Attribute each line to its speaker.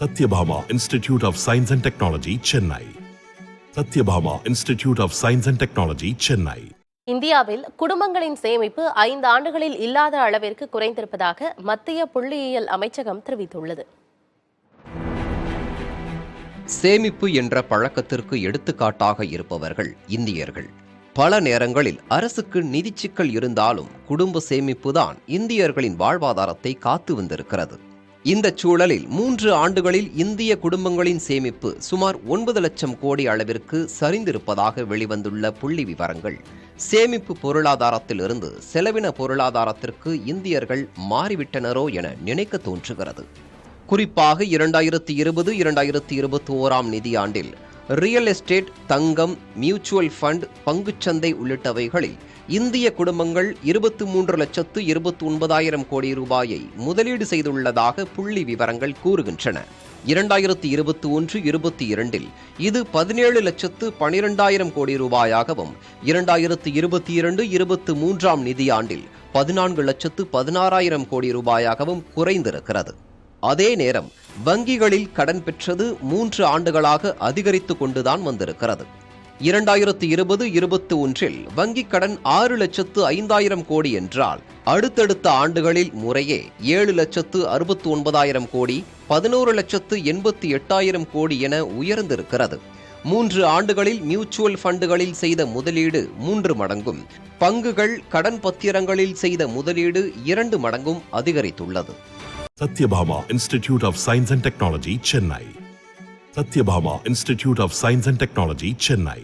Speaker 1: Satyabhama Institute of Science and Technology, Chennai. Satyabhama Institute of Science and Technology, Chennai.
Speaker 2: இந்தியாவில் குடும்பங்களின் சேமிப்பு 5 ஆண்டுகளில் இல்லாத அளவிற்கு குறைந்திருப்பதாக மத்திய புள்ளியியல் அமைச்சகம் தெரிவித்துள்ளது.
Speaker 3: சேமிப்பு என்ற பழக்கத்திற்கு எடுத்துக்காட்டாக இருப்பவர்கள் இந்தியர்கள். பல நேரங்களில் அரசுக்கு நிதி சிக்கல் இருந்தாலும் குடும்ப சேமிப்புதான் இந்தியர்களின் வாழ்வாதாரத்தை காத்து வந்திருக்கிறது. இந்த சூழலில் 3 ஆண்டுகளில் இந்திய குடும்பங்களின் சேமிப்பு சுமார் 9 லட்சம் கோடி அளவிற்கு சரிந்திருப்பதாக வெளிவந்துள்ள புள்ளி விவரங்கள் சேமிப்பு பொருளாதாரத்திலிருந்து செலவின பொருளாதாரத்திற்கு இந்தியர்கள் மாறிவிட்டனரோ என நினைக்க தோன்றுகிறது. குறிப்பாக 2020-2021 நிதியாண்டில் ரியல் எஸ்டேட், தங்கம், மியூச்சுவல் ஃபண்ட், பங்குச்சந்தை உள்ளிட்டவைகளில் இந்திய குடும்பங்கள் 23,29,000 கோடி ரூபாயை முதலீடு செய்துள்ளதாக புள்ளி விவரங்கள் கூறுகின்றன. 2021-22 இது 17,12,000 கோடி ரூபாயாகவும் 2022-23 நிதியாண்டில் 14,16,000 கோடி ரூபாயாகவும் குறைந்திருக்கிறது. அதே நேரம் வங்கிகளில் கடன் பெற்றது 3 ஆண்டுகளாக அதிகரித்து கொண்டுதான் வந்திருக்கிறது. 2020-21 வங்கிக் கடன் 6,05,000 கோடி என்றால் அடுத்தடுத்த ஆண்டுகளில் முறையே 7,69,000 கோடி, 11,88,000 கோடி என உயர்ந்திருக்கிறது. 3 ஆண்டுகளில் மியூச்சுவல் ஃபண்டுகளில் செய்த முதலீடு 3 மடங்கும், பங்குகள், கடன் பத்திரங்களில் செய்த முதலீடு 2 மடங்கும் அதிகரித்துள்ளது.
Speaker 1: Satyabhama Institute of Science and Technology, Chennai. Satyabhama Institute of Science and Technology, Chennai.